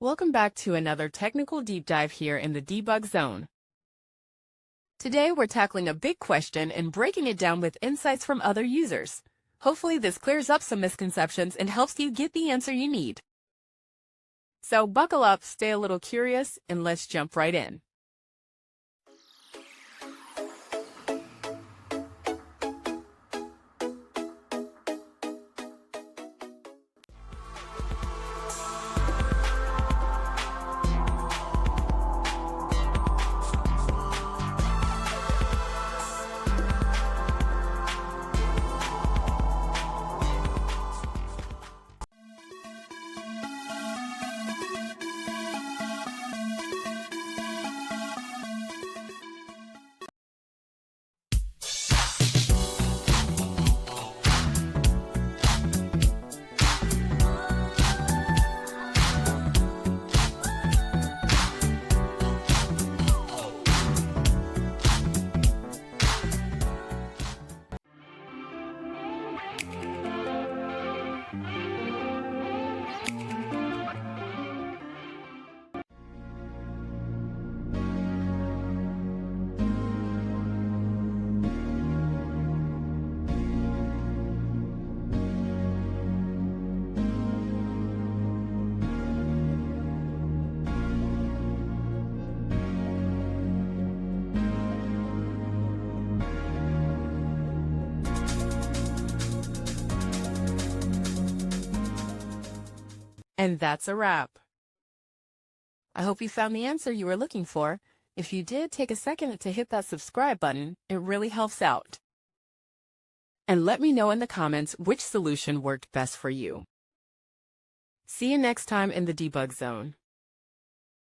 Welcome back to another technical deep dive here in the debug zone. Today we're tackling a big question and breaking it down with insights from other users. Hopefully this clears up some misconceptions and helps you get the answer you need. So buckle up, stay a little curious, and let's jump right in. And that's a wrap. I hope you found the answer you were looking for. If you did, take a second to hit that subscribe button. It really helps out. And let me know in the comments which solution worked best for you. See you next time in the debug zone.